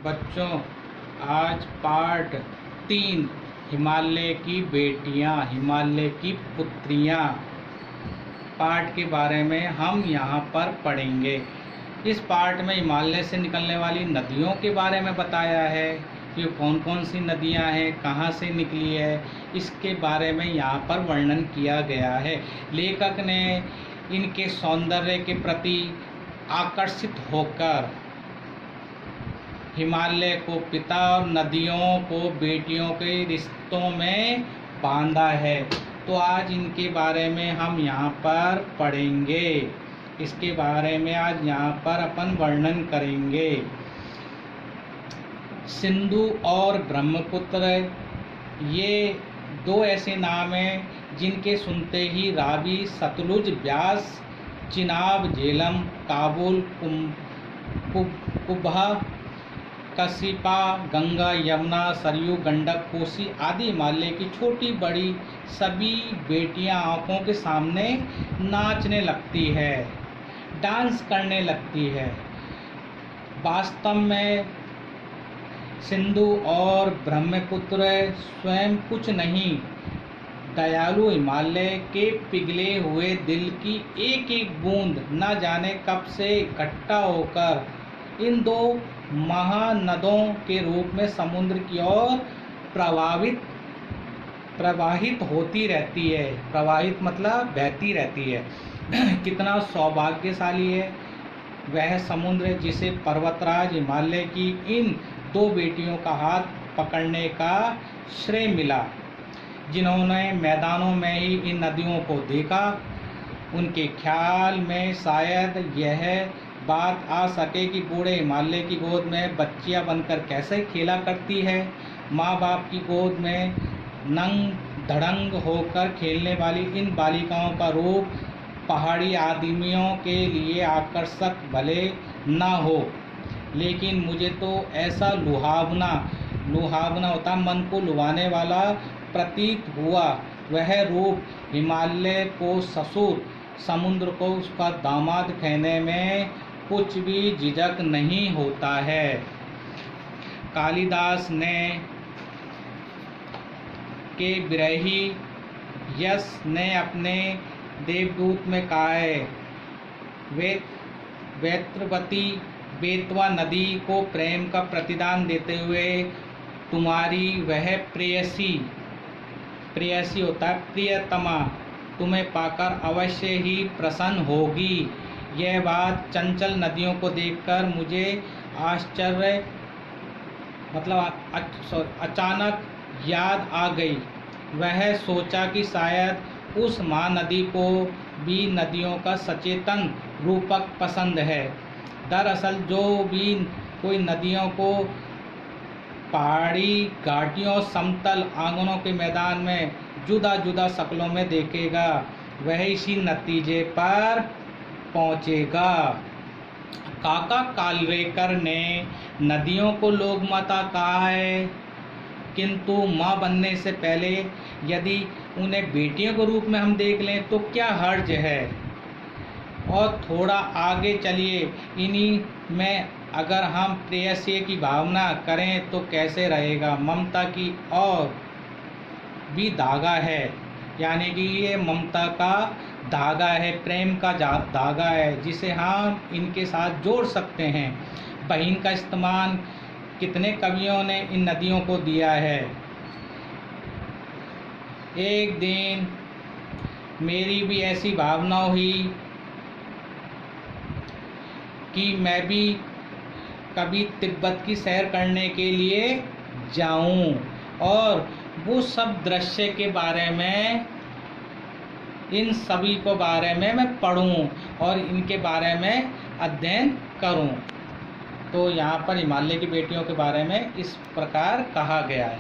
बच्चों, आज पार्ट 3 हिमालय की बेटियां, हिमालय की पुत्रियां पार्ट के बारे में हम यहाँ पर पढ़ेंगे। इस पार्ट में हिमालय से निकलने वाली नदियों के बारे में बताया है कि कौन कौन सी नदियाँ हैं, कहाँ से निकली है, इसके बारे में यहाँ पर वर्णन किया गया है। लेखक ने इनके सौंदर्य के प्रति आकर्षित होकर हिमालय को पिता और नदियों को बेटियों के रिश्तों में बांधा है। तो आज इनके बारे में हम यहाँ पर पढ़ेंगे, इसके बारे में आज यहाँ पर अपन वर्णन करेंगे। सिंधु और ब्रह्मपुत्र, ये दो ऐसे नाम हैं जिनके सुनते ही रावी, सतलुज, ब्यास, चिनाब, झेलम, काबुल, कुब्बा, कशिपा, गंगा, यमुना, सरयू, गंडक, कोसी आदि हिमालय की छोटी बड़ी सभी बेटियां आंखों के सामने नाचने लगती है, डांस करने लगती है। वास्तव में सिंधु और ब्रह्मपुत्र स्वयं कुछ नहीं, दयालु हिमालय के पिघले हुए दिल की एक एक बूंद न जाने कब से इकट्ठा होकर इन दो महानदों के रूप में समुद्र की ओर प्रवाहित होती रहती है। प्रवाहित मतलब बहती रहती है। कितना सौभाग्यशाली है वह समुद्र जिसे पर्वतराज हिमालय की इन दो बेटियों का हाथ पकड़ने का श्रेय मिला, जिन्होंने मैदानों में ही इन नदियों को देखा। उनके ख्याल में शायद यह बात आ सके कि बूढ़े हिमालय की गोद में बच्चियां बनकर कैसे खेला करती है। माँ बाप की गोद में नंग धड़ंग होकर खेलने वाली इन बालिकाओं का रूप पहाड़ी आदमियों के लिए आकर्षक भले न हो, लेकिन मुझे तो ऐसा लुभावना होता, मन को लुभाने वाला प्रतीत हुआ। वह रूप हिमालय को ससुर, समुद्र को उसका दामाद कहने में कुछ भी झिझक नहीं होता है। कालिदास ने के विरही यश ने अपने देवदूत में कहा है, वेत्रवती बेतवा नदी को प्रेम का प्रतिदान देते हुए तुम्हारी वह प्रेयसी होता है प्रियतमा तुम्हें पाकर अवश्य ही प्रसन्न होगी। यह बात चंचल नदियों को देखकर मुझे आश्चर्य अचानक याद आ गई। वह सोचा कि शायद उस महानदी को भी नदियों का सचेतन रूपक पसंद है। दरअसल जो भी कोई नदियों को पहाड़ी घाटियों, समतल आंगनों के मैदान में जुदा जुदा शक्लों में देखेगा, वह इसी नतीजे पर पहुँचेगा। काका कालवेकर ने नदियों को लोकमाता कहा है, किंतु माँ बनने से पहले यदि उन्हें बेटियों के रूप में हम देख लें तो क्या हर्ज है। और थोड़ा आगे चलिए, इन्हीं में अगर हम प्रेयसी की भावना करें तो कैसे रहेगा। ममता की और भी धागा है, यानी कि ये ममता का धागा है, प्रेम का धागा है, जिसे हम इनके साथ जोड़ सकते हैं। बहिन का इस्तेमाल कितने कवियों ने इन नदियों को दिया है। एक दिन मेरी भी ऐसी भावना हुई कि मैं भी कभी तिब्बत की सैर करने के लिए जाऊं और वो सब दृश्य के बारे में, इन सभी को बारे में मैं पढ़ूं और इनके बारे में अध्ययन करूं। तो यहाँ पर हिमालय की बेटियों के बारे में इस प्रकार कहा गया है।